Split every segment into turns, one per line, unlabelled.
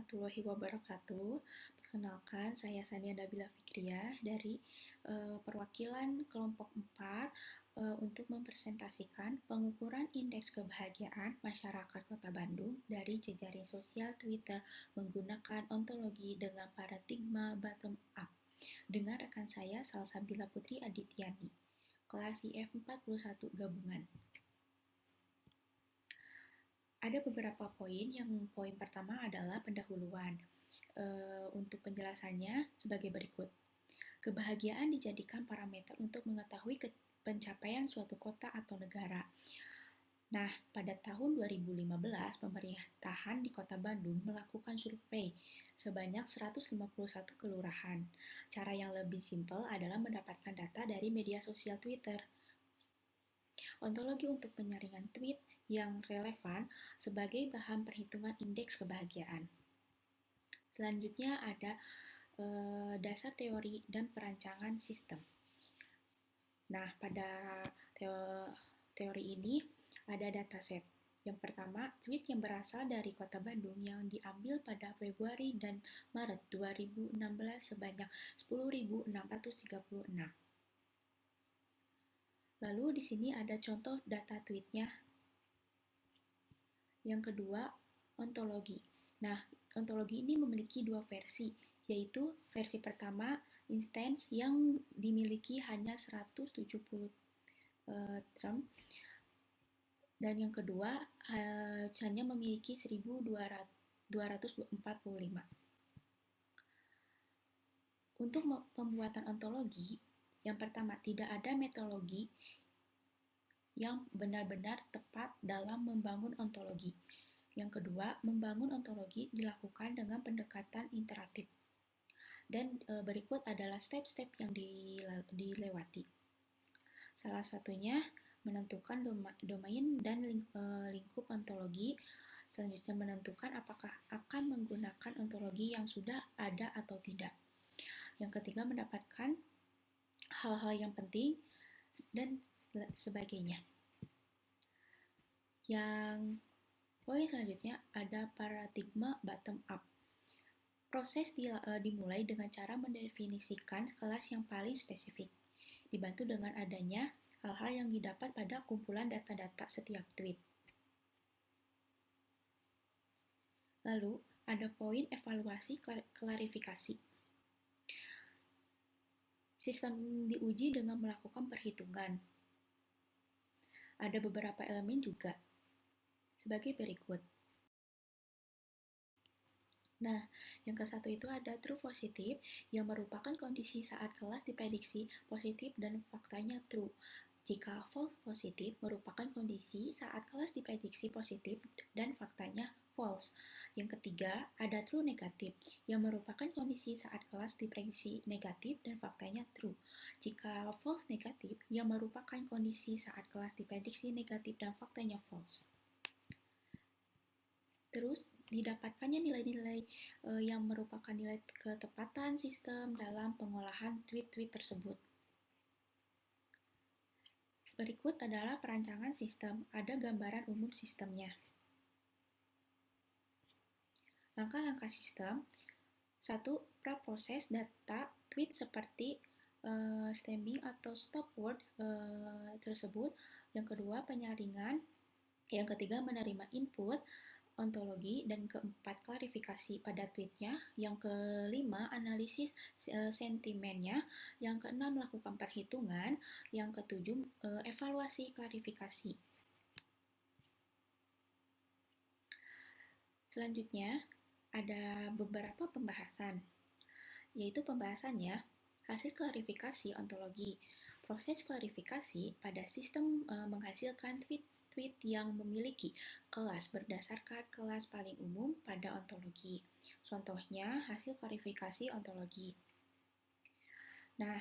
warahmatullahi wabarakatuh. Perkenalkan, saya Sania Nabila Fikriah dari perwakilan kelompok 4 untuk mempresentasikan pengukuran indeks kebahagiaan masyarakat Kota Bandung dari jejaring sosial Twitter menggunakan ontologi dengan paradigma bottom up dengan rekan saya Salsabila Putri Adityani, kelas IF41 gabungan. Ada beberapa poin. Yang poin pertama adalah pendahuluan. Untuk penjelasannya sebagai berikut. Kebahagiaan dijadikan parameter untuk mengetahui pencapaian suatu kota atau negara. Nah, pada tahun 2015, pemerintahan di Kota Bandung melakukan survei sebanyak 151 kelurahan. Cara yang lebih simpel adalah mendapatkan data dari media sosial Twitter. Ontologi untuk penyaringan tweet yang relevan sebagai bahan perhitungan indeks kebahagiaan. Selanjutnya ada dasar teori dan perancangan sistem. Nah, pada teori ini ada dataset. Yang pertama, tweet yang berasal dari Kota Bandung yang diambil pada Februari dan Maret 2016 sebanyak 10.636. Lalu di sini ada contoh data tweetnya. Yang kedua, ontologi. Nah, ontologi ini memiliki dua versi, yaitu versi pertama, instance yang dimiliki hanya 170 term, dan yang kedua, hanya memiliki 1.245. Untuk pembuatan ontologi, yang pertama, tidak ada metodologi yang benar-benar tepat dalam membangun ontologi. Yang kedua, membangun ontologi dilakukan dengan pendekatan interaktif. Dan berikut adalah step-step yang dilewati. Salah satunya menentukan domain dan lingkup ontologi. Selanjutnya menentukan apakah akan menggunakan ontologi yang sudah ada atau tidak. Yang ketiga, mendapatkan hal-hal yang penting dan sebagainya. Yang poin selanjutnya ada paradigma bottom up. Proses dimulai dengan cara mendefinisikan kelas yang paling spesifik, dibantu dengan adanya hal-hal yang didapat pada kumpulan data-data setiap tweet. Lalu, ada poin evaluasi klarifikasi. Sistem diuji dengan melakukan perhitungan. Ada beberapa elemen juga, sebagai berikut. Nah, yang ke satu itu ada true positif, yang merupakan kondisi saat kelas diprediksi positif dan faktanya true. Jika false positif merupakan kondisi saat kelas diprediksi positif dan faktanya false. Yang ketiga, ada true negatif, yang merupakan kondisi saat kelas diprediksi negatif dan faktanya true. Jika false negatif, yang merupakan kondisi saat kelas diprediksi negatif dan faktanya false. Terus, didapatkannya nilai-nilai yang merupakan nilai ketepatan sistem dalam pengolahan tweet-tweet tersebut. Berikut adalah perancangan sistem. Ada gambaran umum sistemnya. Langkah-langkah sistem. 1. Praproses data tweet seperti stemming atau stop word tersebut. Yang kedua, penyaringan. Yang ketiga, menerima input ontologi, dan keempat, klarifikasi pada tweetnya. Yang kelima, analisis sentimennya. Yang keenam, melakukan perhitungan. Yang ketujuh, evaluasi klarifikasi. Selanjutnya, ada beberapa pembahasan, yaitu pembahasannya hasil klarifikasi ontologi. Proses klarifikasi pada sistem menghasilkan tweet yang memiliki kelas berdasarkan kelas paling umum pada ontologi. Contohnya, hasil klarifikasi ontologi. Nah,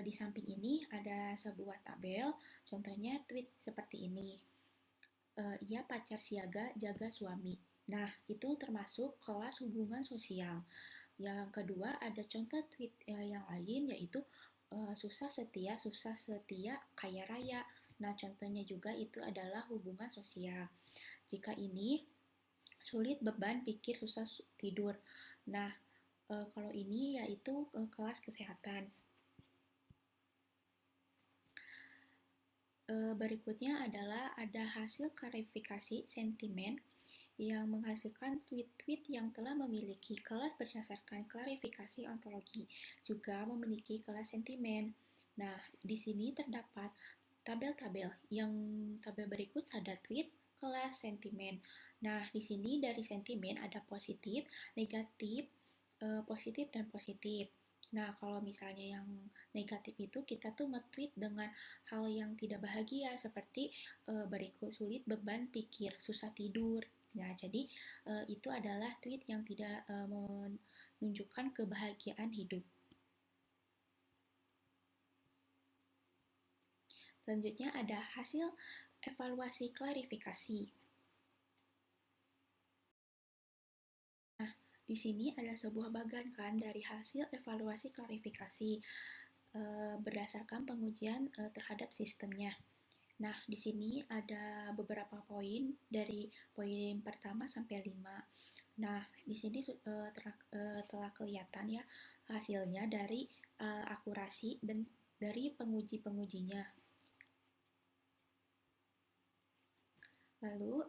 di samping ini ada sebuah tabel, contohnya tweet seperti ini. Ia pacar siaga jaga suami. Nah, itu termasuk kelas hubungan sosial. Yang kedua, ada contoh tweet yang lain, yaitu susah setia, kaya raya. Nah, contohnya juga itu adalah hubungan sosial. Jika ini sulit beban, pikir, susah tidur. Nah, kalau ini yaitu kelas kesehatan. Berikutnya adalah ada hasil klarifikasi sentimen yang menghasilkan tweet-tweet yang telah memiliki kelas berdasarkan klarifikasi ontologi, juga memiliki kelas sentimen. Nah, di sini terdapat tabel-tabel. Yang tabel berikut ada tweet, kelas, sentimen. Nah, di sini dari sentimen ada positif, negatif, positif, dan positif. Nah, kalau misalnya yang negatif itu kita tuh nge-tweet dengan hal yang tidak bahagia seperti berikut sulit beban pikir, susah tidur. Nah, jadi itu adalah tweet yang tidak menunjukkan kebahagiaan hidup. Selanjutnya ada hasil evaluasi klarifikasi. Nah, di sini ada sebuah bagan kan dari hasil evaluasi klarifikasi berdasarkan pengujian terhadap sistemnya. Nah, di sini ada beberapa poin dari poin pertama sampai 5. Nah, di sini telah kelihatan ya hasilnya dari akurasi dan dari penguji-pengujinya. Lalu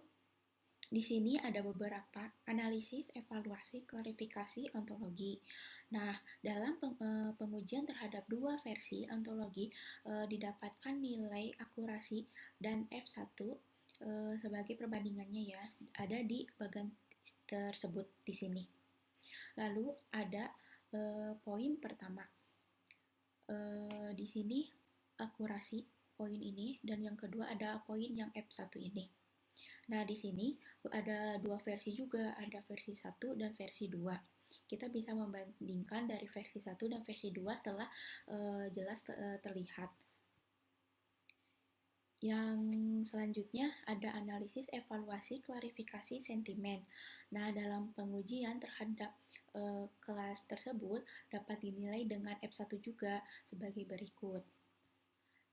di sini ada beberapa analisis, evaluasi, klarifikasi ontologi. Nah, dalam pengujian terhadap dua versi ontologi didapatkan nilai akurasi dan F1 sebagai perbandingannya ya, ada di bagian tersebut di sini. Lalu ada poin pertama. Di sini akurasi poin ini dan yang kedua ada poin yang F1 ini. Nah, di sini ada dua versi juga, ada versi 1 dan versi 2. Kita bisa membandingkan dari versi 1 dan versi 2 setelah jelas terlihat. Yang selanjutnya ada analisis, evaluasi, klarifikasi sentimen. Nah, dalam pengujian terhadap kelas tersebut dapat dinilai dengan F1 juga sebagai berikut.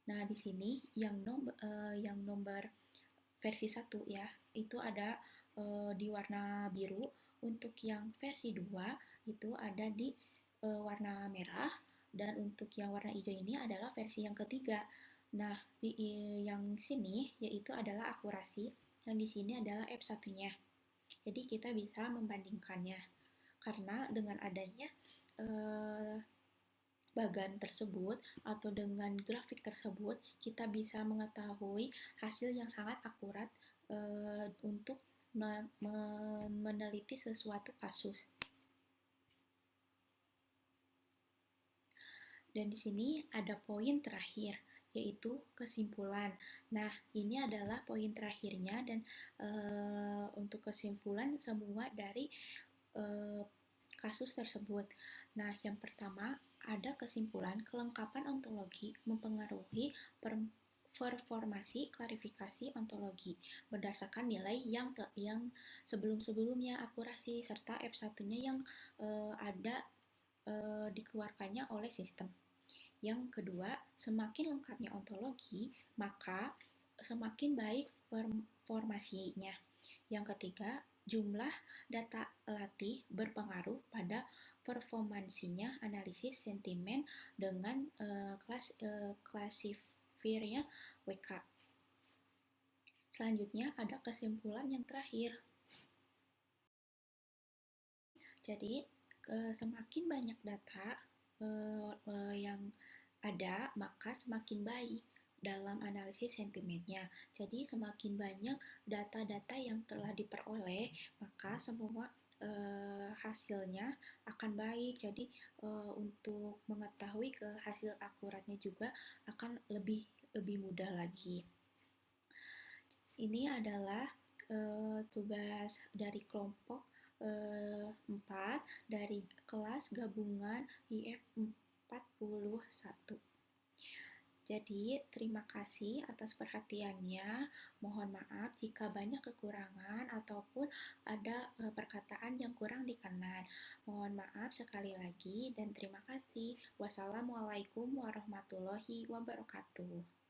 Nah, di sini yang nomor versi 1 ya, itu ada di warna biru. Untuk yang versi 2 itu ada di warna merah, dan untuk yang warna hijau ini adalah versi yang ketiga. Nah, di yang sini yaitu adalah akurasi, yang di sini adalah F1-nya. Jadi kita bisa membandingkannya. Karena dengan adanya bagan tersebut atau dengan grafik tersebut, kita bisa mengetahui hasil yang sangat akurat untuk meneliti sesuatu kasus. Dan di sini ada poin terakhir, yaitu kesimpulan. Nah, ini adalah poin terakhirnya dan untuk kesimpulan semua dari kasus tersebut. Nah, yang pertama ada kesimpulan kelengkapan ontologi mempengaruhi performasi klarifikasi ontologi berdasarkan nilai yang sebelum-sebelumnya akurasi serta F1-nya yang ada dikeluarkannya oleh sistem. Yang kedua, semakin lengkapnya ontologi, maka semakin baik formasinya. Yang ketiga, jumlah data latih berpengaruh pada performansinya analisis sentimen dengan klasifiernya WK. Selanjutnya ada kesimpulan yang terakhir. Jadi, semakin banyak data yang ada, maka semakin baik dalam analisis sentimennya. Jadi semakin banyak data-data yang telah diperoleh, maka semua hasilnya akan baik. Jadi untuk mengetahui ke hasil akuratnya juga akan lebih mudah lagi. Ini adalah tugas dari kelompok 4 dari kelas gabungan IF 41. Jadi, terima kasih atas perhatiannya. Mohon maaf jika banyak kekurangan ataupun ada perkataan yang kurang dikenan. Mohon maaf sekali lagi dan terima kasih. Wassalamualaikum warahmatullahi wabarakatuh.